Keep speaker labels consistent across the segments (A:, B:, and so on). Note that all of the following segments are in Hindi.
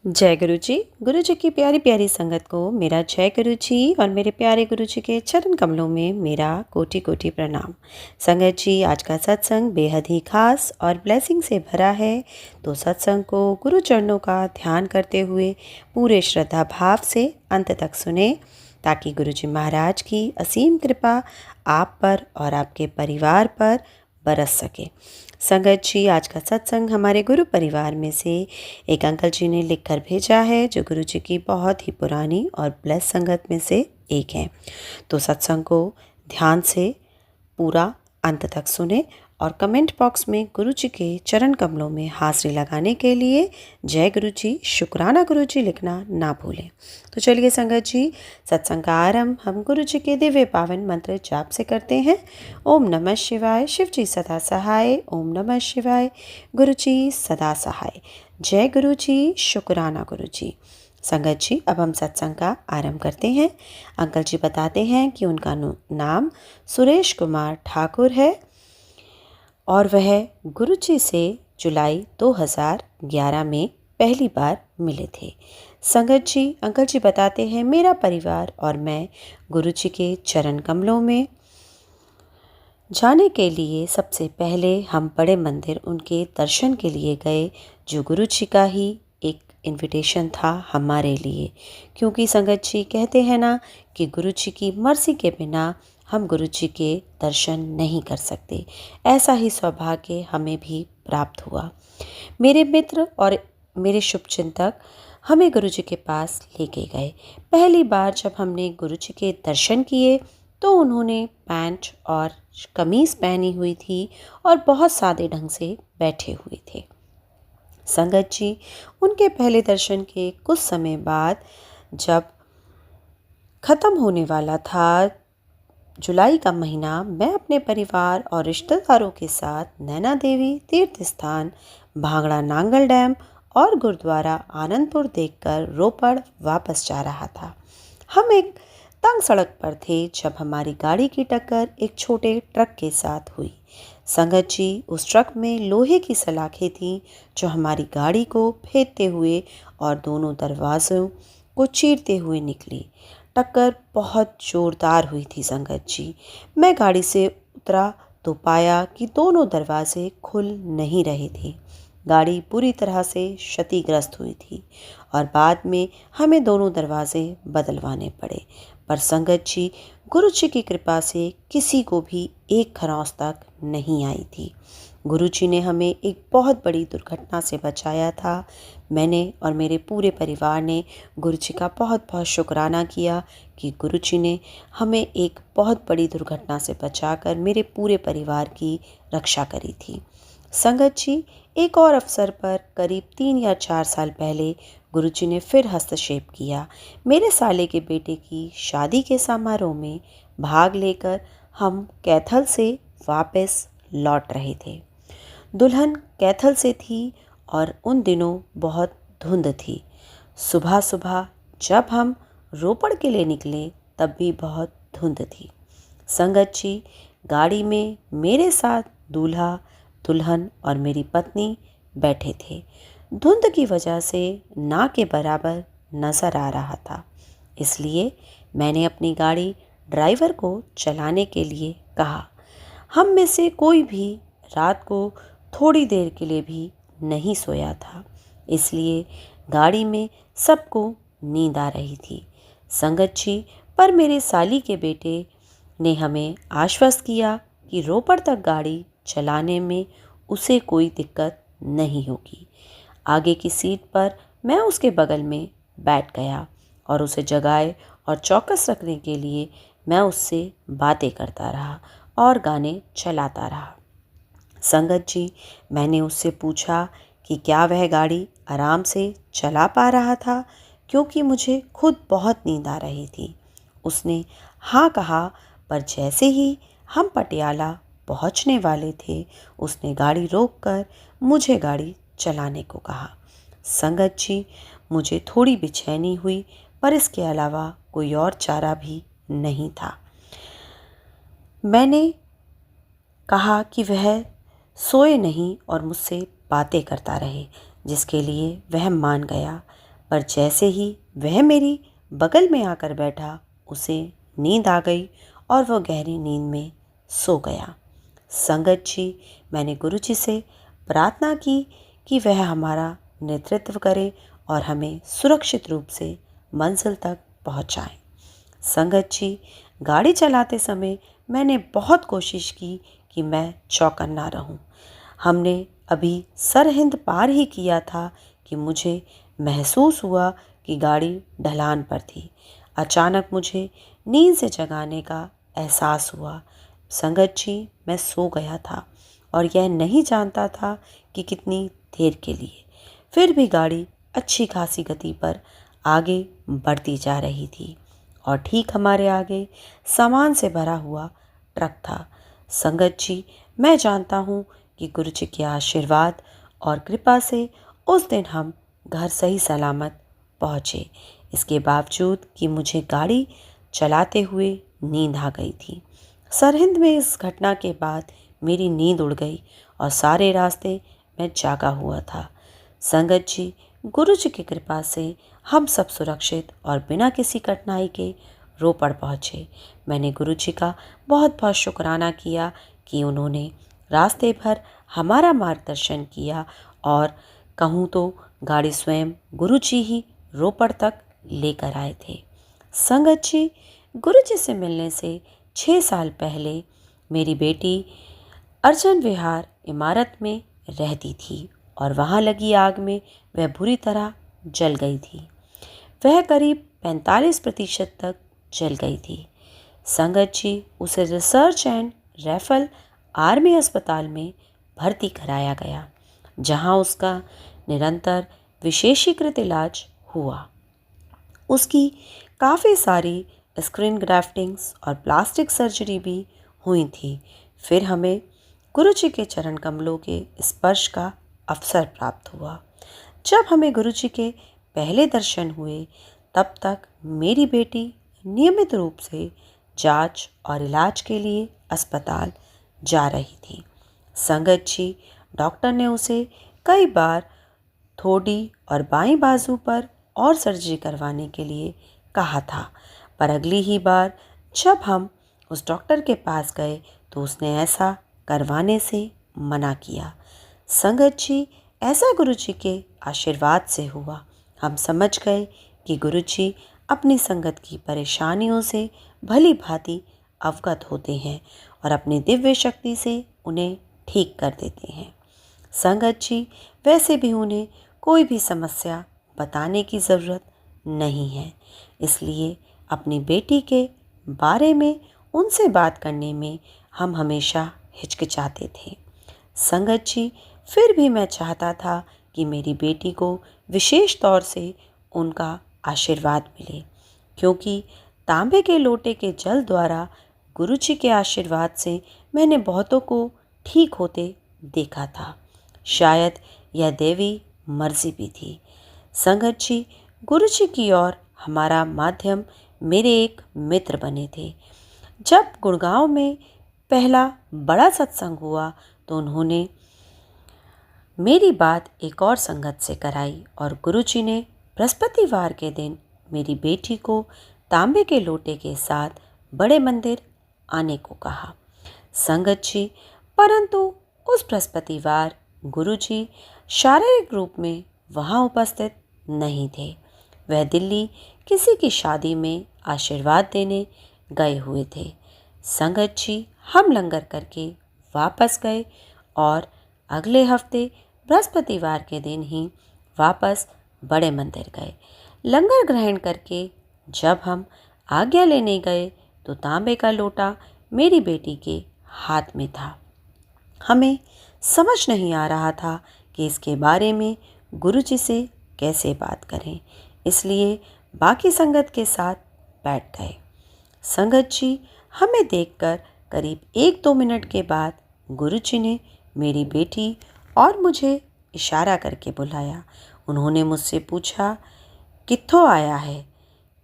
A: जय गुरु जी की प्यारी प्यारी संगत को मेरा जय गुरु जी और मेरे प्यारे गुरु जी के चरण कमलों में मेरा कोटि कोटि प्रणाम। संगत जी, आज का सत्संग बेहद ही खास और ब्लेसिंग से भरा है। तो सत्संग को गुरु चरणों का ध्यान करते हुए पूरे श्रद्धा भाव से अंत तक सुने, ताकि गुरु जी महाराज की असीम कृपा आप पर और आपके परिवार पर बरस सके। संगत जी, आज का सत्संग हमारे गुरु परिवार में से एक अंकल जी ने लिखकर भेजा है, जो गुरु जी की बहुत ही पुरानी और ब्लेस संगत में से एक हैं। तो सत्संग को ध्यान से पूरा अंत तक सुने और कमेंट बॉक्स में गुरु जी के चरण कमलों में हाजिरी लगाने के लिए जय गुरु जी, शुक्राना गुरु जी लिखना ना भूलें। तो चलिए संगत जी, सत्संग का आरंभ हम गुरु जी के दिव्य पावन मंत्र जाप से करते हैं। ओम नमः शिवाय, शिव जी सदा सहाय। ओम नमः शिवाय, गुरु जी सदा सहाय। जय गुरु जी, शुक्राना गुरु जी। संगत जी, अब हम सत्संग का आरंभ करते हैं। अंकल जी बताते हैं कि उनका नाम सुरेश कुमार ठाकुर है और वह गुरु जी से जुलाई 2011 में पहली बार मिले थे। संगत जी, अंकल जी बताते हैं, मेरा परिवार और मैं गुरु जी के चरण कमलों में जाने के लिए सबसे पहले हम बड़े मंदिर उनके दर्शन के लिए गए, जो गुरु जी का ही एक इनविटेशन था हमारे लिए। क्योंकि संगत जी कहते हैं ना कि गुरु जी की मर्जी के बिना हम गुरु जी के दर्शन नहीं कर सकते। ऐसा ही सौभाग्य हमें भी प्राप्त हुआ। मेरे मित्र और मेरे शुभचिंतक हमें गुरु जी के पास लेके गए। पहली बार जब हमने गुरु जी के दर्शन किए तो उन्होंने पैंट और कमीज़ पहनी हुई थी और बहुत सादे ढंग से बैठे हुए थे। संगत जी, उनके पहले दर्शन के कुछ समय बाद जब ख़त्म होने वाला था जुलाई का महीना, मैं अपने परिवार और रिश्तेदारों के साथ नैना देवी तीर्थ स्थान, भांगड़ा नांगल डैम और गुरुद्वारा आनंदपुर देखकर रोपड़ वापस जा रहा था। हम एक तंग सड़क पर थे जब हमारी गाड़ी की टक्कर एक छोटे ट्रक के साथ हुई। संगत जी, उस ट्रक में लोहे की सलाखें थीं जो हमारी गाड़ी को फेंकते हुए और दोनों दरवाज़ों को चीरते हुए निकली। टक्कर बहुत ज़ोरदार हुई थी संगत जी। मैं गाड़ी से उतरा तो पाया कि दोनों दरवाजे खुल नहीं रहे थे। गाड़ी पूरी तरह से क्षतिग्रस्त हुई थी और बाद में हमें दोनों दरवाजे बदलवाने पड़े। पर संगत जी, गुरु जी की कृपा से किसी को भी एक खरोंच तक नहीं आई थी। गुरु जी ने हमें एक बहुत बड़ी दुर्घटना से बचाया था। मैंने और मेरे पूरे परिवार ने गुरु जी का बहुत बहुत शुक्राना किया कि गुरु जी ने हमें एक बहुत बड़ी दुर्घटना से बचाकर मेरे पूरे परिवार की रक्षा करी थी। संगत जी, एक और अवसर पर करीब 3 या 4 साल पहले गुरु जी ने फिर हस्तक्षेप किया। मेरे साले के बेटे की शादी के समारोह में भाग लेकर हम कैथल से वापस लौट रहे थे। दुल्हन कैथल से थी और उन दिनों बहुत धुंध थी। सुबह सुबह जब हम रोपड़ के लिए निकले तब भी बहुत धुंध थी। संगत जी, गाड़ी में मेरे साथ दूल्हा, दुल्हन और मेरी पत्नी बैठे थे। धुंध की वजह से ना के बराबर नज़र आ रहा था, इसलिए मैंने अपनी गाड़ी ड्राइवर को चलाने के लिए कहा। हम में से कोई भी रात को थोड़ी देर के लिए भी नहीं सोया था, इसलिए गाड़ी में सबको नींद आ रही थी। संगत जी, पर मेरे साली के बेटे ने हमें आश्वस्त किया कि रोपड़ तक गाड़ी चलाने में उसे कोई दिक्कत नहीं होगी। आगे की सीट पर मैं उसके बगल में बैठ गया और उसे जगाए और चौकस रखने के लिए मैं उससे बातें करता रहा और गाने चलाता रहा। संगत जी, मैंने उससे पूछा कि क्या वह गाड़ी आराम से चला पा रहा था, क्योंकि मुझे खुद बहुत नींद आ रही थी। उसने हाँ कहा, पर जैसे ही हम पटियाला पहुंचने वाले थे, उसने गाड़ी रोककर मुझे गाड़ी चलाने को कहा। संगत जी, मुझे थोड़ी बेचैनी हुई, पर इसके अलावा कोई और चारा भी नहीं था। मैंने कहा कि वह सोए नहीं और मुझसे बातें करता रहे, जिसके लिए वह मान गया। पर जैसे ही वह मेरी बगल में आकर बैठा, उसे नींद आ गई और वह गहरी नींद में सो गया। संगत जी, मैंने गुरुजी से प्रार्थना की कि वह हमारा नेतृत्व करें और हमें सुरक्षित रूप से मंजिल तक पहुंचाएं। संगत जी, गाड़ी चलाते समय मैंने बहुत कोशिश की कि मैं चौकन्ना रहूं। हमने अभी सरहिंद पार ही किया था कि मुझे महसूस हुआ कि गाड़ी ढलान पर थी। अचानक मुझे नींद से जगाने का एहसास हुआ। संगत जी, मैं सो गया था और यह नहीं जानता था कि कितनी देर के लिए। फिर भी गाड़ी अच्छी खासी गति पर आगे बढ़ती जा रही थी और ठीक हमारे आगे सामान से भरा हुआ ट्रक था। संगत जी, मैं जानता हूँ कि गुरु जी के आशीर्वाद और कृपा से उस दिन हम घर सही सलामत पहुँचे। इसके बावजूद कि मुझे गाड़ी चलाते हुए नींद आ गई थी। सरहिंद में इस घटना के बाद मेरी नींद उड़ गई और सारे रास्ते मैं जागा हुआ था। संगत जी, गुरु जी की कृपा से हम सब सुरक्षित और बिना किसी कठिनाई के रोपड़ पहुँचे। मैंने गुरु जी का बहुत बहुत शुक्राना किया कि उन्होंने रास्ते भर हमारा मार्गदर्शन किया और कहूँ तो गाड़ी स्वयं गुरु जी ही रोपड़ तक लेकर आए थे। संगत जी, गुरु जी से मिलने से 6 साल पहले मेरी बेटी अर्जन विहार इमारत में रहती थी और वहाँ लगी आग में वह बुरी तरह जल गई थी। वह करीब 45% तक जल गई थी। संगत जी, उसे रिसर्च एंड राइफल आर्मी अस्पताल में भर्ती कराया गया, जहां उसका निरंतर विशेषीकृत इलाज हुआ। उसकी काफ़ी सारी स्क्रीन ग्राफ्टिंग्स और प्लास्टिक सर्जरी भी हुई थी। फिर हमें गुरु जी के चरण कमलों के स्पर्श का अवसर प्राप्त हुआ। जब हमें गुरु जी के पहले दर्शन हुए, तब तक मेरी बेटी नियमित रूप से जांच और इलाज के लिए अस्पताल जा रही थी। संगत जी, डॉक्टर ने उसे कई बार थोड़ी और बाईं बाजू पर और सर्जरी करवाने के लिए कहा था, पर अगली ही बार जब हम उस डॉक्टर के पास गए तो उसने ऐसा करवाने से मना किया। संगत जी, ऐसा गुरु जी के आशीर्वाद से हुआ। हम समझ गए कि गुरु जी अपनी संगत की परेशानियों से भली भांति अवगत होते हैं और अपनी दिव्य शक्ति से उन्हें ठीक कर देते हैं। संगत जी, वैसे भी उन्हें कोई भी समस्या बताने की ज़रूरत नहीं है, इसलिए अपनी बेटी के बारे में उनसे बात करने में हम हमेशा हिचकिचाते थे। संगत जी, फिर भी मैं चाहता था कि मेरी बेटी को विशेष तौर से उनका आशीर्वाद मिले, क्योंकि तांबे के लोटे के जल द्वारा गुरु जी के आशीर्वाद से मैंने बहुतों को ठीक होते देखा था। शायद यह देवी मर्जी भी थी। संगत जी, गुरु जी की ओर हमारा माध्यम मेरे एक मित्र बने थे। जब गुड़गांव में पहला बड़ा सत्संग हुआ तो उन्होंने मेरी बात एक और संगत से कराई और गुरुजी ने बृहस्पतिवार के दिन मेरी बेटी को तांबे के लोटे के साथ बड़े मंदिर आने को कहा। संगत जी, परंतु उस बृहस्पतिवार गुरुजी शारीरिक रूप में वहाँ उपस्थित नहीं थे। वह दिल्ली किसी की शादी में आशीर्वाद देने गए हुए थे। संगत जी, हम लंगर करके वापस गए और अगले हफ्ते बृहस्पतिवार के दिन ही वापस बड़े मंदिर गए। लंगर ग्रहण करके जब हम आज्ञा लेने गए तो तांबे का लोटा मेरी बेटी के हाथ में था। हमें समझ नहीं आ रहा था कि इसके बारे में गुरुजी से कैसे बात करें, इसलिए बाकी संगत के साथ बैठ गए। संगत जी, हमें देखकर करीब 1-2 मिनट के बाद गुरुजी ने मेरी बेटी और मुझे इशारा करके बुलाया। उन्होंने मुझसे पूछा, कित्थों आया है,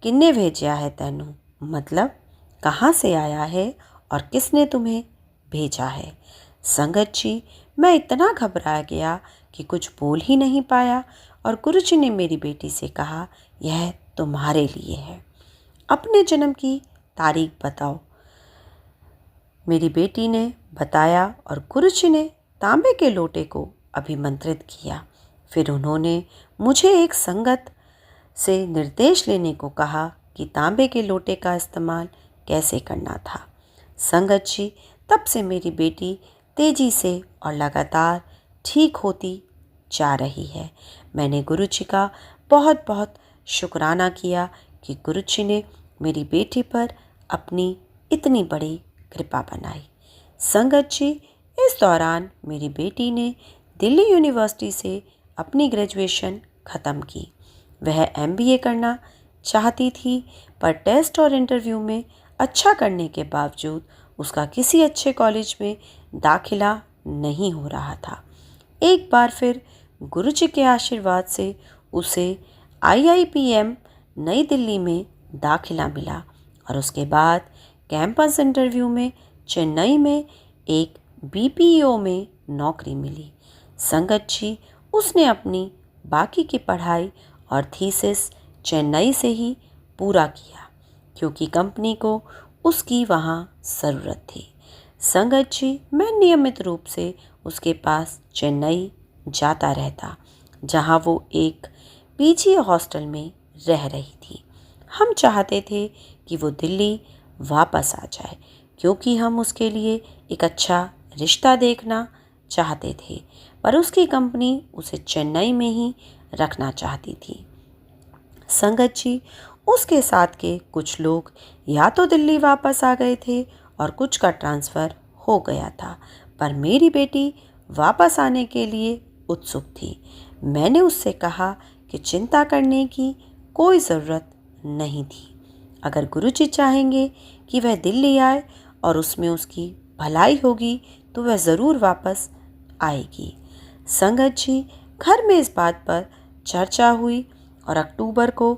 A: किन्ने भेजा है तैनू, मतलब कहाँ से आया है और किसने तुम्हें भेजा है। संगत जी, मैं इतना घबरा गया कि कुछ बोल ही नहीं पाया और गुरुजी ने मेरी बेटी से कहा, यह तुम्हारे लिए है, अपने जन्म की तारीख बताओ। मेरी बेटी ने बताया और गुरुजी ने तांबे के लोटे को अभिमंत्रित किया। फिर उन्होंने मुझे एक संगत से निर्देश लेने को कहा कि तांबे के लोटे का इस्तेमाल कैसे करना था। संगत जी, तब से मेरी बेटी तेजी से और लगातार ठीक होती जा रही है। मैंने गुरुजी का बहुत बहुत शुक्राना किया कि गुरुजी ने मेरी बेटी पर अपनी इतनी बड़ी कृपा बनाई। संगत जी, इस दौरान मेरी बेटी ने दिल्ली यूनिवर्सिटी से अपनी ग्रेजुएशन ख़त्म की। वह एमबीए करना चाहती थी, पर टेस्ट और इंटरव्यू में अच्छा करने के बावजूद उसका किसी अच्छे कॉलेज में दाखिला नहीं हो रहा था। एक बार फिर गुरुजी के आशीर्वाद से उसे आईआईपीएम नई दिल्ली में दाखिला मिला और उसके बाद कैंपस इंटरव्यू में चेन्नई में एक बीपीओ में नौकरी मिली। संगत जी, उसने अपनी बाकी की पढ़ाई और थीसिस चेन्नई से ही पूरा किया क्योंकि कंपनी को उसकी वहाँ ज़रूरत थी। संगत जी, मैं नियमित रूप से उसके पास चेन्नई जाता रहता, जहाँ वो एक पीजी हॉस्टल में रह रही थी। हम चाहते थे कि वो दिल्ली वापस आ जाए क्योंकि हम उसके लिए एक अच्छा रिश्ता देखना चाहते थे, पर उसकी कंपनी उसे चेन्नई में ही रखना चाहती थी। संगत जी, उसके साथ के कुछ लोग या तो दिल्ली वापस आ गए थे और कुछ का ट्रांसफ़र हो गया था, पर मेरी बेटी वापस आने के लिए उत्सुक थी। मैंने उससे कहा कि चिंता करने की कोई ज़रूरत नहीं थी। अगर गुरुजी चाहेंगे कि वह दिल्ली आए और उसमें उसकी भलाई होगी तो वह ज़रूर वापस आएगी। संगत जी, घर में इस बात पर चर्चा हुई और अक्टूबर को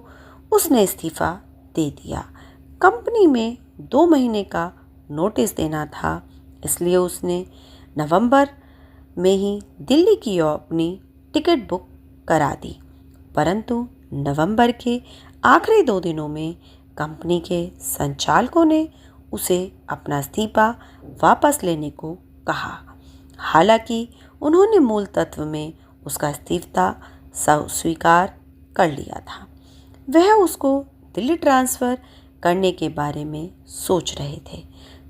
A: उसने इस्तीफ़ा दे दिया। कंपनी में 2 महीने का नोटिस देना था, इसलिए उसने नवंबर में ही दिल्ली की अपनी टिकट बुक करा दी। परंतु नवंबर के आखिरी 2 दिनों में कंपनी के संचालकों ने उसे अपना इस्तीफ़ा वापस लेने को कहा। हालांकि उन्होंने मूल तत्व में उसका इस्तीफ़ा स्वीकार कर लिया था। वह उसको दिल्ली ट्रांसफ़र करने के बारे में सोच रहे थे।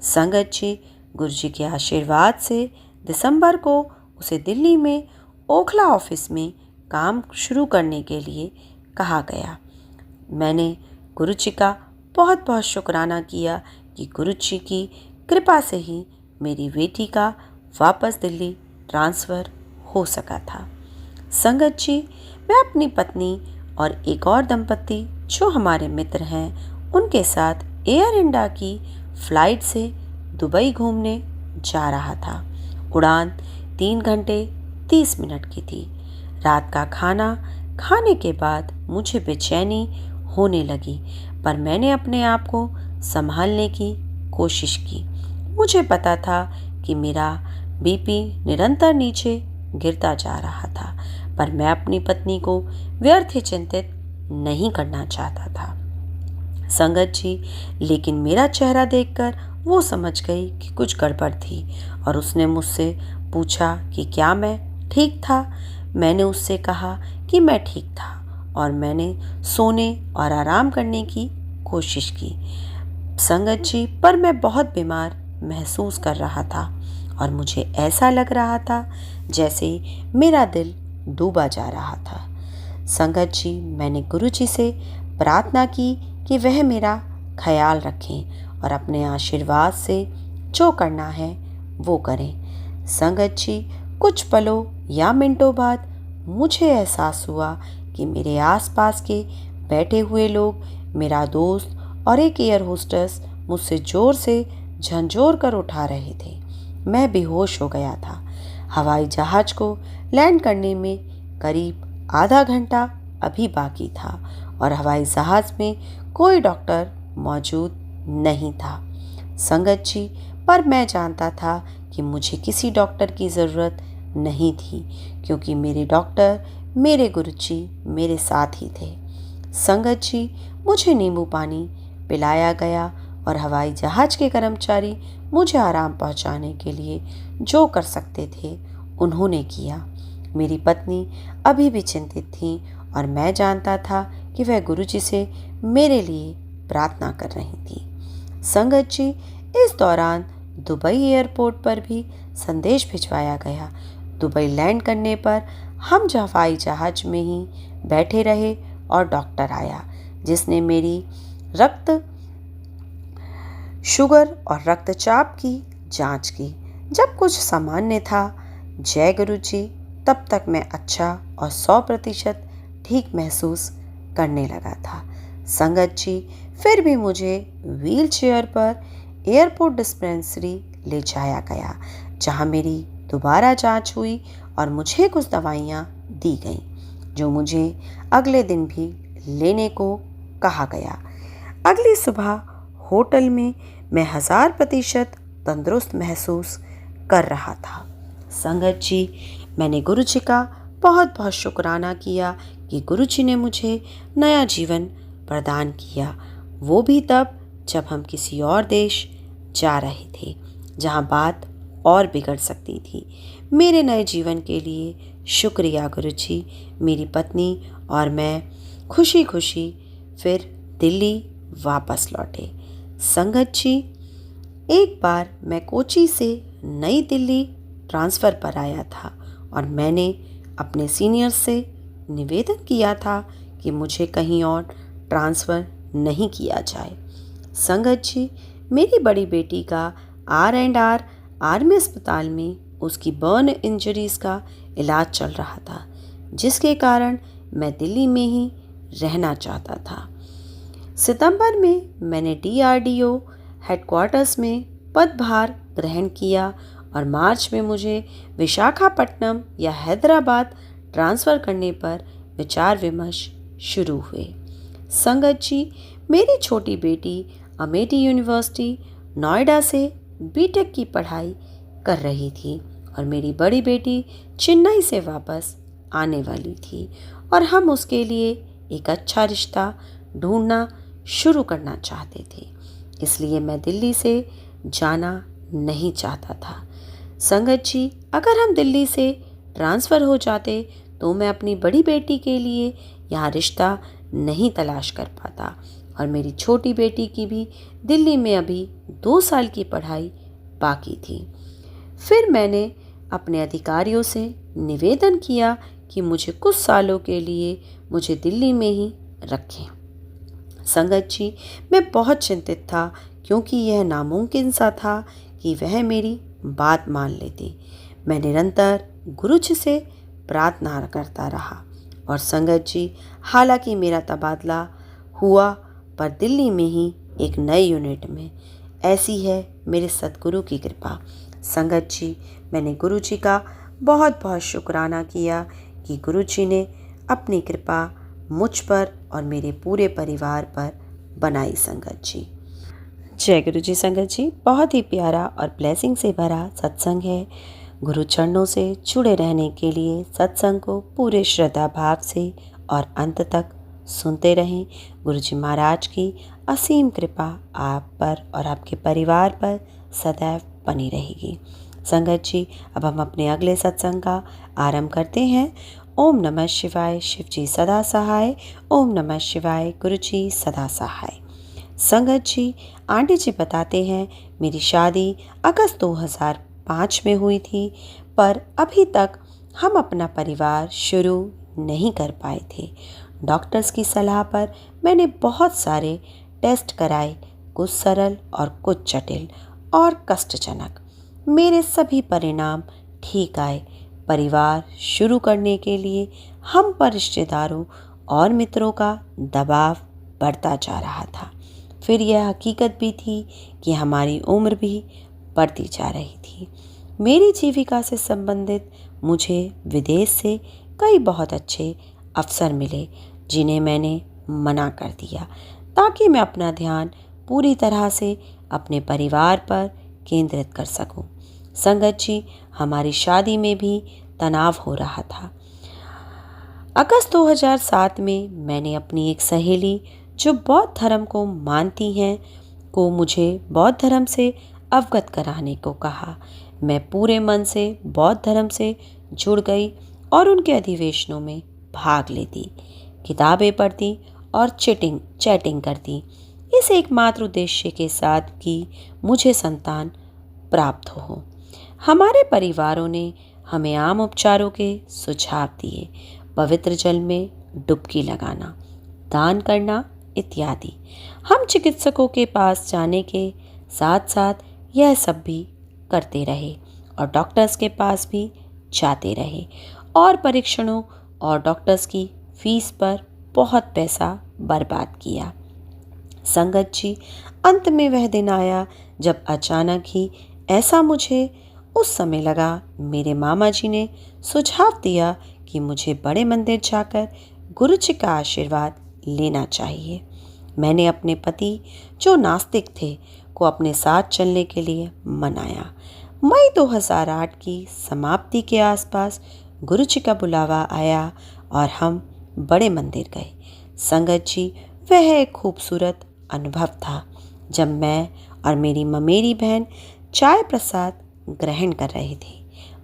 A: संगत जी, गुरुजी के आशीर्वाद से दिसंबर को उसे दिल्ली में ओखला ऑफिस में काम शुरू करने के लिए कहा गया। मैंने गुरुजी का बहुत बहुत शुक्राना किया कि गुरुजी की कृपा से ही मेरी बेटी का वापस दिल्ली ट्रांसफ़र हो सका था। संगत जी, मैं अपनी पत्नी और एक और दंपति जो हमारे मित्र हैं उनके साथ एयर इंडिया की फ़्लाइट से दुबई घूमने जा रहा था। उड़ान 3 घंटे 30 मिनट की थी। रात का खाना खाने के बाद मुझे बेचैनी होने लगी, पर मैंने अपने आप को संभालने की कोशिश की। मुझे पता था कि मेरा बीपी निरंतर नीचे गिरता जा रहा था, पर मैं अपनी पत्नी को व्यर्थ चिंतित नहीं करना चाहता था। संगत जी, लेकिन मेरा चेहरा देखकर वो समझ गई कि कुछ गड़बड़ थी और उसने मुझसे पूछा कि क्या मैं ठीक था। मैंने उससे कहा कि मैं ठीक था और मैंने सोने और आराम करने की कोशिश की। संगत जी, पर मैं बहुत बीमार महसूस कर रहा था और मुझे ऐसा लग रहा था जैसे मेरा दिल डूबा जा रहा था। संगत जी, मैंने गुरुजी से प्रार्थना की कि वह मेरा ख्याल रखें और अपने आशीर्वाद से जो करना है वो करें। संगत जी, कुछ पलों या मिनटों बाद मुझे एहसास हुआ कि मेरे आसपास के बैठे हुए लोग, मेरा दोस्त और एक एयर होस्टेस मुझसे ज़ोर से झंझोर कर उठा रहे थे। मैं बेहोश हो गया था। हवाई जहाज़ को लैंड करने में करीब आधा घंटा अभी बाकी था और हवाई जहाज़ में कोई डॉक्टर मौजूद नहीं था। संगत जी, पर मैं जानता था कि मुझे किसी डॉक्टर की ज़रूरत नहीं थी क्योंकि मेरे डॉक्टर मेरे गुरुजी मेरे साथ ही थे। संगत जी, मुझे नींबू पानी पिलाया गया और हवाई जहाज के कर्मचारी मुझे आराम पहुंचाने के लिए जो कर सकते थे उन्होंने किया। मेरी पत्नी अभी भी चिंतित थी और मैं जानता था कि वह गुरुजी से मेरे लिए प्रार्थना कर रही थी। संगत जी, इस दौरान दुबई एयरपोर्ट पर भी संदेश भिजवाया गया। दुबई लैंड करने पर हम हवाई जहाज में ही बैठे रहे और डॉक्टर आया जिसने मेरी रक्त शुगर और रक्तचाप की जांच की। जब कुछ सामान्य था, जय गुरुजी, तब तक मैं अच्छा और 100% ठीक महसूस करने लगा था। संगत जी, फिर भी मुझे व्हील चेयर पर एयरपोर्ट डिस्पेंसरी ले जाया गया जहां मेरी दोबारा जांच हुई और मुझे कुछ दवाइयां दी गईं जो मुझे अगले दिन भी लेने को कहा गया। अगली सुबह होटल में मैं 1000% तंदुरुस्त महसूस कर रहा था। संगत जी, मैंने गुरुजी का बहुत बहुत शुक्राना किया कि गुरुजी ने मुझे नया जीवन प्रदान किया, वो भी तब जब हम किसी और देश जा रहे थे जहां बात और बिगड़ सकती थी। मेरे नए जीवन के लिए शुक्रिया गुरुजी। मेरी पत्नी और मैं खुशी खुशी फिर दिल्ली वापस लौटे। संगत जी, एक बार मैं कोची से नई दिल्ली ट्रांसफ़र पर आया था और मैंने अपने सीनियर से निवेदन किया था कि मुझे कहीं और ट्रांसफ़र नहीं किया जाए। संगत जी, मेरी बड़ी बेटी का R&R आर्मी अस्पताल में उसकी बर्न इंजरीज़ का इलाज चल रहा था, जिसके कारण मैं दिल्ली में ही रहना चाहता था। सितंबर में मैंने DRDO हेडक्वार्टर्स में पदभार ग्रहण किया और मार्च में मुझे विशाखापट्टनम या हैदराबाद ट्रांसफ़र करने पर विचार विमर्श शुरू हुए। संगत जी, मेरी छोटी बेटी अमेठी यूनिवर्सिटी नोएडा से बीटेक की पढ़ाई कर रही थी और मेरी बड़ी बेटी चेन्नई से वापस आने वाली थी और हम उसके लिए एक अच्छा रिश्ता ढूंढना शुरू करना चाहते थे। इसलिए मैं दिल्ली से जाना नहीं चाहता था। संगत जी, अगर हम दिल्ली से ट्रांसफ़र हो जाते तो मैं अपनी बड़ी बेटी के लिए यहाँ रिश्ता नहीं तलाश कर पाता और मेरी छोटी बेटी की भी दिल्ली में अभी 2 साल की पढ़ाई बाकी थी। फिर मैंने अपने अधिकारियों से निवेदन किया कि मुझे कुछ सालों के लिए मुझे दिल्ली में ही रखें। संगत जी, मैं बहुत चिंतित था क्योंकि यह नामुमकिन सा था कि वह मेरी बात मान लेती। मैं निरंतर गुरुजी से प्रार्थना करता रहा और संगत जी, हालांकि मेरा तबादला हुआ पर दिल्ली में ही एक नए यूनिट में। ऐसी है मेरे सतगुरु की कृपा। संगत जी, मैंने गुरुजी का बहुत बहुत शुक्राना किया कि गुरुजी ने अपनी कृपा मुझ पर और मेरे पूरे परिवार पर बनाई। संगत जी, जय गुरुजी। संगत जी, बहुत ही प्यारा और ब्लेसिंग से भरा सत्संग है। गुरु चरणों से जुड़े रहने के लिए सत्संग को पूरे श्रद्धा भाव से और अंत तक सुनते रहें। गुरुजी महाराज की असीम कृपा आप पर और आपके परिवार पर सदैव बनी रहेगी। संगत जी, अब हम अपने अगले सत्संग का आरंभ करते हैं। ओम नमः शिवाय, शिव जी सदा सहाय। ओम नमः शिवाय, गुरु जी सदा सहाय। संगत जी, आंटी जी बताते हैं, मेरी शादी अगस्त 2005 में हुई थी, पर अभी तक हम अपना परिवार शुरू नहीं कर पाए थे। डॉक्टर्स की सलाह पर मैंने बहुत सारे टेस्ट कराए, कुछ सरल और कुछ जटिल और कष्टजनक। मेरे सभी परिणाम ठीक आए। परिवार शुरू करने के लिए हम पर रिश्तेदारों और मित्रों का दबाव बढ़ता जा रहा था। फिर यह हकीकत भी थी कि हमारी उम्र भी बढ़ती जा रही थी। मेरी जीविका से संबंधित मुझे विदेश से कई बहुत अच्छे अवसर मिले जिन्हें मैंने मना कर दिया ताकि मैं अपना ध्यान पूरी तरह से अपने परिवार पर केंद्रित कर सकूं। संगत जी, हमारी शादी में भी तनाव हो रहा था। अगस्त 2007 में मैंने अपनी एक सहेली जो बौद्ध धर्म को मानती हैं को मुझे बौद्ध धर्म से अवगत कराने को कहा। मैं पूरे मन से बौद्ध धर्म से जुड़ गई और उनके अधिवेशनों में भाग लेती, किताबें पढ़ती और चैटिंग करती, इस एकमात्र उद्देश्य के साथ कि मुझे संतान प्राप्त हो। हमारे परिवारों ने हमें आम उपचारों के सुझाव दिए, पवित्र जल में डुबकी लगाना, दान करना इत्यादि। हम चिकित्सकों के पास जाने के साथ साथ यह सब भी करते रहे और डॉक्टर्स के पास भी जाते रहे और परीक्षणों और डॉक्टर्स की फीस पर बहुत पैसा बर्बाद किया। संगत जी, अंत में वह दिन आया जब अचानक ही ऐसा मुझे उस समय लगा। मेरे मामा जी ने सुझाव दिया कि मुझे बड़े मंदिर जाकर गुरु जी का आशीर्वाद लेना चाहिए। मैंने अपने पति, जो नास्तिक थे, को अपने साथ चलने के लिए मनाया। मई 2008 की समाप्ति के आसपास गुरु जी का बुलावा आया और हम बड़े मंदिर गए। संगत जी, वह एक खूबसूरत अनुभव था जब मैं और मेरी ममेरी बहन चाय प्रसाद ग्रहण कर रहे थे।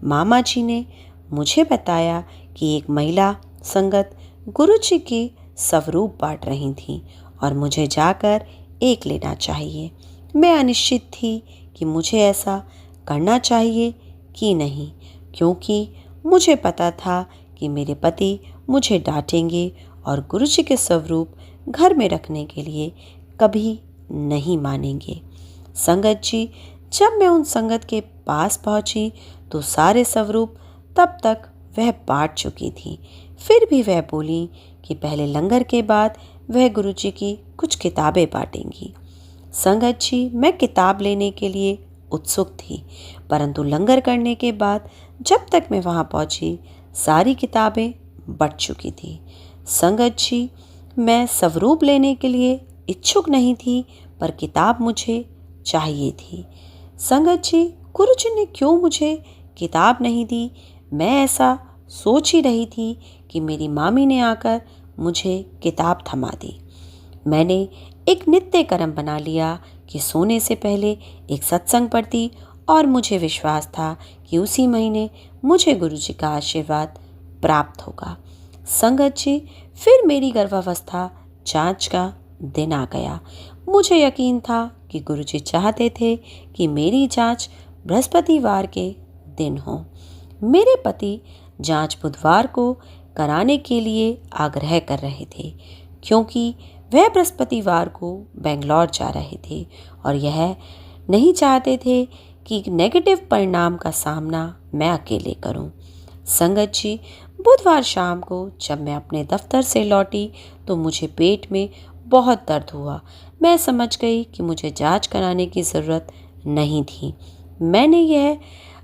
A: मामा जी ने मुझे बताया कि एक महिला संगत गुरु जी के स्वरूप बांट रही थी और मुझे जाकर एक लेना चाहिए। मैं अनिश्चित थी कि मुझे ऐसा करना चाहिए कि नहीं, क्योंकि मुझे पता था कि मेरे पति मुझे डांटेंगे और गुरु जी के स्वरूप घर में रखने के लिए कभी नहीं मानेंगे। संगत जी, जब मैं उन संगत के पास पहुंची तो सारे स्वरूप तब तक वह बांट चुकी थी। फिर भी वह बोली कि पहले लंगर के बाद वह गुरु जी की कुछ किताबें बांटेंगी। संगत जी, मैं किताब लेने के लिए उत्सुक थी, परंतु लंगर करने के बाद जब तक मैं वहां पहुंची सारी किताबें बंट चुकी थी। संगत जी, मैं स्वरूप लेने के लिए इच्छुक नहीं थी, पर किताब मुझे चाहिए थी। संगत जी, गुरु जी ने क्यों मुझे किताब नहीं दी? मैं ऐसा सोच ही रही थी कि मेरी मामी ने आकर मुझे किताब थमा दी। मैंने एक नित्य कर्म बना लिया कि सोने से पहले एक सत्संग पढ़ती और मुझे विश्वास था कि उसी महीने मुझे गुरु जी का आशीर्वाद प्राप्त होगा। संगत जी, फिर मेरी गर्भावस्था जांच का दिन आ गया। मुझे यकीन था कि गुरु जी चाहते थे कि मेरी जांच बृहस्पतिवार के दिन हो। मेरे पति जांच बुधवार को कराने के लिए आग्रह कर रहे थे, क्योंकि वह बृहस्पतिवार को बेंगलौर जा रहे थे और यह नहीं चाहते थे कि नेगेटिव परिणाम का सामना मैं अकेले करूं। संगत जी, बुधवार शाम को जब मैं अपने दफ्तर से लौटी तो मुझे पेट में बहुत दर्द हुआ। मैं समझ गई कि मुझे जांच कराने की ज़रूरत नहीं थी। मैंने यह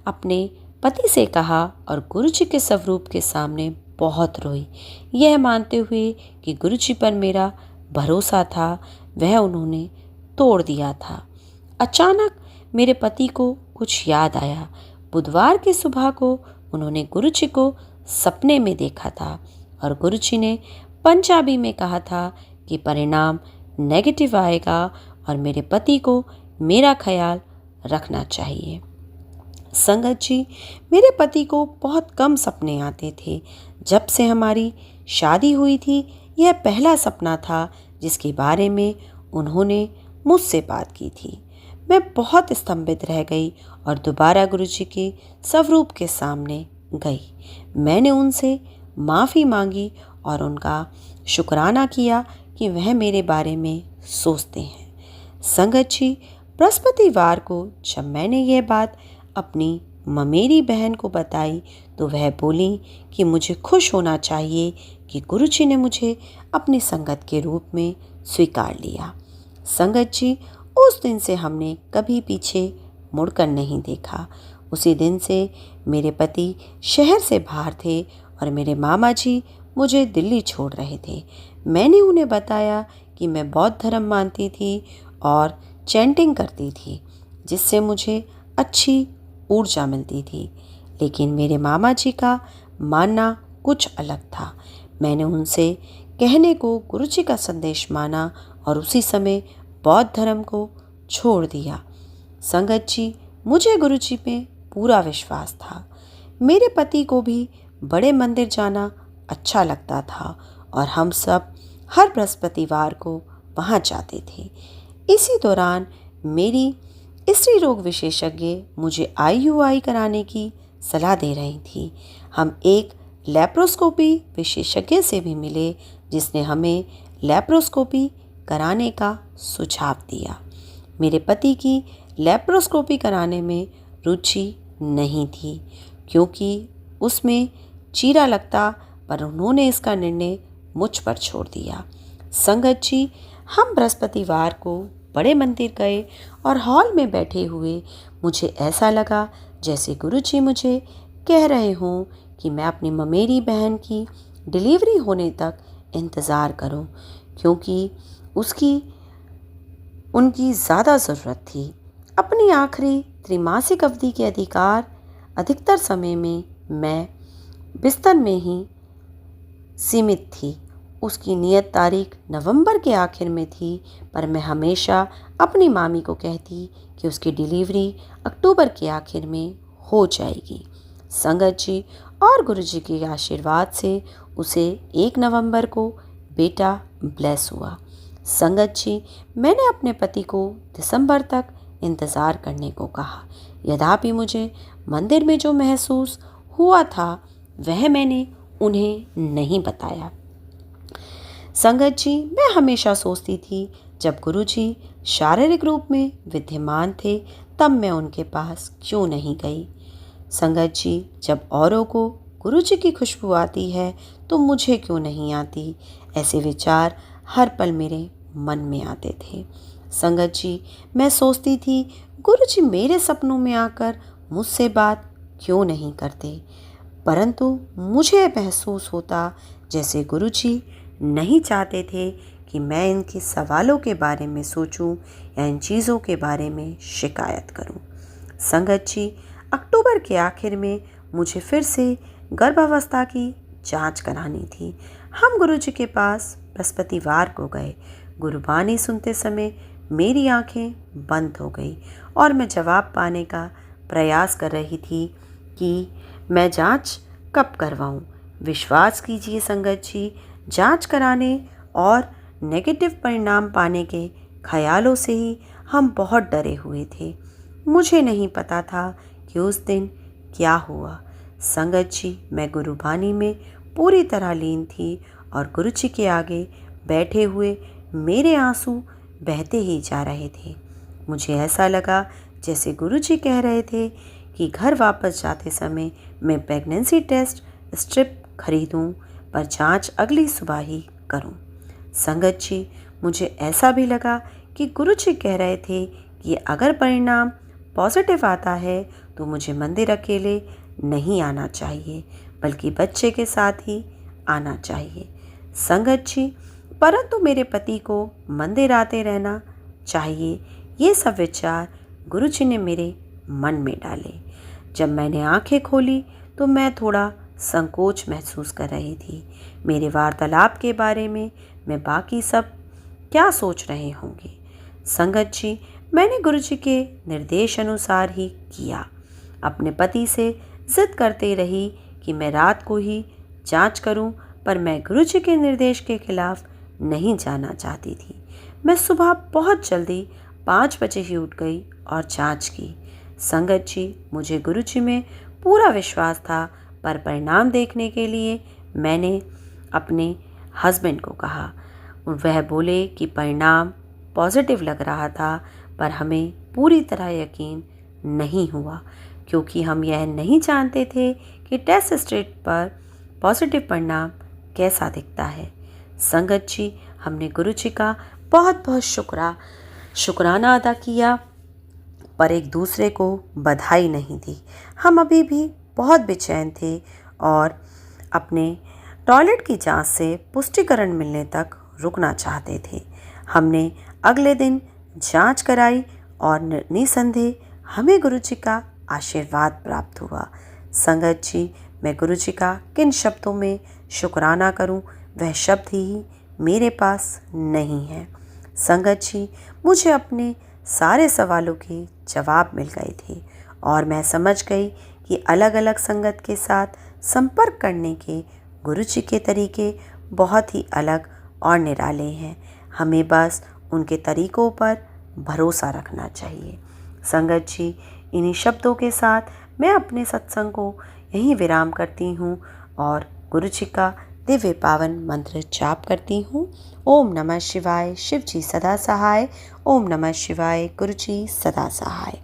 A: अपने पति से कहा और गुरु जी के स्वरूप के सामने बहुत रोई, यह मानते हुए कि गुरु जी पर मेरा भरोसा था वह उन्होंने तोड़ दिया था। अचानक मेरे पति को कुछ याद आया। बुधवार की सुबह को उन्होंने गुरु जी को सपने में देखा था और गुरु जी ने पंजाबी में कहा था कि परिणाम नेगेटिव आएगा और मेरे पति को मेरा ख्याल रखना चाहिए। संगत जी, मेरे पति को बहुत कम सपने आते थे। जब से हमारी शादी हुई थी यह पहला सपना था जिसके बारे में उन्होंने मुझसे बात की थी। मैं बहुत स्तंभित रह गई और दोबारा गुरु जी के स्वरूप के सामने गई। मैंने उनसे माफ़ी मांगी और उनका शुक्राना किया कि वह मेरे बारे में सोचते हैं। संगत जी, बृहस्पतिवार को जब मैंने यह बात अपनी ममेरी बहन को बताई तो वह बोली कि मुझे खुश होना चाहिए कि गुरु जी ने मुझे अपनी संगत के रूप में स्वीकार लिया। संगत जी, उस दिन से हमने कभी पीछे मुड़कर नहीं देखा। उसी दिन से मेरे पति शहर से बाहर थे और मेरे मामा जी मुझे दिल्ली छोड़ रहे थे। मैंने उन्हें बताया कि मैं बौद्ध धर्म मानती थी और चैंटिंग करती थी, जिससे मुझे अच्छी ऊर्जा मिलती थी, लेकिन मेरे मामा जी का मानना कुछ अलग था। मैंने उनसे कहने को गुरुजी का संदेश माना और उसी समय बौद्ध धर्म को छोड़ दिया। संगत जी, मुझे गुरुजी में पूरा विश्वास था। मेरे पति को भी बड़े मंदिर जाना अच्छा लगता था और हम सब हर बृहस्पतिवार को वहाँ जाते थे। इसी दौरान मेरी स्त्री रोग विशेषज्ञ मुझे IUI कराने की सलाह दे रही थी। हम एक लेप्रोस्कोपी विशेषज्ञ से भी मिले जिसने हमें लेप्रोस्कोपी कराने का सुझाव दिया। मेरे पति की लेप्रोस्कोपी कराने में रुचि नहीं थी क्योंकि उसमें चीरा लगता, पर उन्होंने इसका निर्णय मुझ पर छोड़ दिया। संगत जी, हम बृहस्पतिवार को बड़े मंदिर गए और हॉल में बैठे हुए मुझे ऐसा लगा जैसे गुरुजी मुझे कह रहे हों कि मैं अपनी ममेरी बहन की डिलीवरी होने तक इंतज़ार करूं, क्योंकि उनकी ज़्यादा ज़रूरत थी। अपनी आखिरी त्रैमासिक अवधि के अधिकतर समय में मैं बिस्तर में ही सीमित थी। उसकी नियत तारीख नवंबर के आखिर में थी, पर मैं हमेशा अपनी मामी को कहती कि उसकी डिलीवरी अक्टूबर के आखिर में हो जाएगी। संगत जी और गुरुजी के आशीर्वाद से उसे 1 नवंबर को बेटा ब्लेस हुआ। संगत जी, मैंने अपने पति को दिसंबर तक इंतज़ार करने को कहा। यद्यपि मुझे मंदिर में जो महसूस हुआ था वह मैंने उन्हें नहीं बताया। संगत जी, मैं हमेशा सोचती थी जब गुरुजी शारीरिक रूप में विद्यमान थे तब मैं उनके पास क्यों नहीं गई। संगत जी, जब औरों को गुरुजी की खुशबू आती है तो मुझे क्यों नहीं आती। ऐसे विचार हर पल मेरे मन में आते थे। संगत जी, मैं सोचती थी गुरुजी मेरे सपनों में आकर मुझसे बात क्यों नहीं करते, परंतु मुझे महसूस होता जैसे गुरुजी नहीं चाहते थे कि मैं इनके सवालों के बारे में सोचूं या इन चीज़ों के बारे में शिकायत करूं। संगत जी, अक्टूबर के आखिर में मुझे फिर से गर्भावस्था की जांच करानी थी। हम गुरुजी के पास बृहस्पतिवार को गए। गुरुबानी सुनते समय मेरी आंखें बंद हो गई और मैं जवाब पाने का प्रयास कर रही थी कि मैं जांच कब करवाऊं। विश्वास कीजिए संगत जी, जांच कराने और नेगेटिव परिणाम पाने के ख्यालों से ही हम बहुत डरे हुए थे। मुझे नहीं पता था कि उस दिन क्या हुआ। संगत जी, मैं गुरुबानी में पूरी तरह लीन थी और गुरुजी के आगे बैठे हुए मेरे आंसू बहते ही जा रहे थे। मुझे ऐसा लगा जैसे गुरुजी कह रहे थे कि घर वापस जाते समय मैं प्रेगनेंसी टेस्ट स्ट्रिप खरीदूं, पर जांच अगली सुबह ही करूं। संगत जी, मुझे ऐसा भी लगा कि गुरुजी कह रहे थे कि अगर परिणाम पॉजिटिव आता है तो मुझे मंदिर अकेले नहीं आना चाहिए, बल्कि बच्चे के साथ ही आना चाहिए। संगत जी, परंतु मेरे पति को मंदिर आते रहना चाहिए, ये सब विचार गुरुजी ने मेरे मन में डाले। जब मैंने आंखें खोली तो मैं थोड़ा संकोच महसूस कर रही थी। मेरे वार्तालाप के बारे में मैं बाकी सब क्या सोच रहे होंगे। संगत जी, मैंने गुरुजी के निर्देश अनुसार ही किया। अपने पति से जिद करते रही कि मैं रात को ही जांच करूं, पर मैं गुरुजी के निर्देश के खिलाफ नहीं जाना चाहती थी। मैं सुबह बहुत जल्दी 5 बजे ही उठ गई और जांच की। संगत जी, मुझे गुरुजी में पूरा विश्वास था, पर परिणाम देखने के लिए मैंने अपने हस्बैंड को कहा। वह बोले कि परिणाम पॉजिटिव लग रहा था, पर हमें पूरी तरह यकीन नहीं हुआ क्योंकि हम यह नहीं जानते थे कि टेस्ट स्ट्रिप पर पॉजिटिव परिणाम कैसा दिखता है। संगत जी, हमने गुरुजी का बहुत बहुत शुक्राना अदा किया, पर एक दूसरे को बधाई नहीं दी। हम अभी भी बहुत बेचैन थे और अपने टॉयलेट की जांच से पुष्टिकरण मिलने तक रुकना चाहते थे। हमने अगले दिन जांच कराई और निसंदेह हमें गुरुजी का आशीर्वाद प्राप्त हुआ। संगत जी, मैं गुरु जी का किन शब्दों में शुक्राना करूं, वह शब्द ही मेरे पास नहीं है। संगत जी, मुझे अपने सारे सवालों के जवाब मिल गए थे और मैं समझ गई कि अलग अलग संगत के साथ संपर्क करने के गुरु जी के तरीके बहुत ही अलग और निराले हैं। हमें बस उनके तरीकों पर भरोसा रखना चाहिए। संगत जी, इन्हीं शब्दों के साथ मैं अपने सत्संग को यहीं विराम करती हूँ और गुरु जी का दिव्य पावन मंत्र जाप करती हूँ। ओम नमः शिवाय, शिव जी सदा सहाय। ओम नमः शिवाय, गुरु जी सदा सहाय।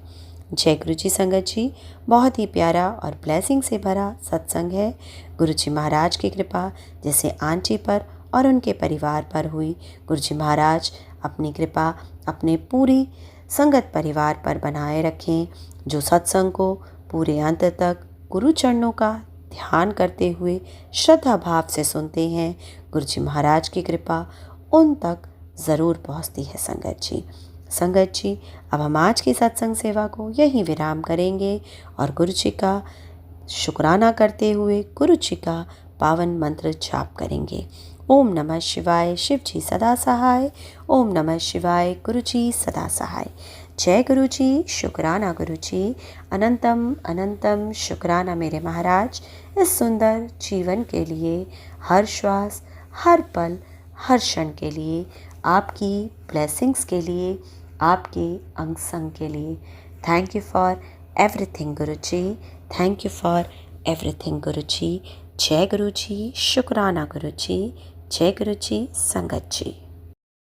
A: जय गुरु जी। संगत जी, बहुत ही प्यारा और ब्लेसिंग से भरा सत्संग है। गुरु जी महाराज की कृपा जैसे आंटी पर और उनके परिवार पर हुई, गुरु जी महाराज अपनी कृपा अपने पूरी संगत परिवार पर बनाए रखें, जो सत्संग को पूरे अंत तक गुरु चरणों का ध्यान करते हुए श्रद्धा भाव से सुनते हैं। गुरु जी महाराज की कृपा उन तक ज़रूर पहुंचती है। संगत जी, अब हम आज की सत्संग सेवा को यहीं विराम करेंगे और गुरु जी का शुक्राना करते हुए गुरु जी का पावन मंत्र जाप करेंगे। ओम नमः शिवाय, शिव जी सदा सहाय। ओम नमः शिवाय, गुरु जी सदा सहाय। जय गुरु जी, शुक्राना गुरु जी, अनंतम अनंतम शुक्राना मेरे महाराज, इस सुंदर जीवन के लिए, हर श्वास, हर पल, हर क्षण के लिए, आपकी ब्लेसिंग्स के लिए, आपके अंग संग के लिए। Thank you for everything Guru ji. Thank you for everything गुरु जी। जय गुरु जी, शुक्राना गुरु जी। जय गुरु जी, संगत जी।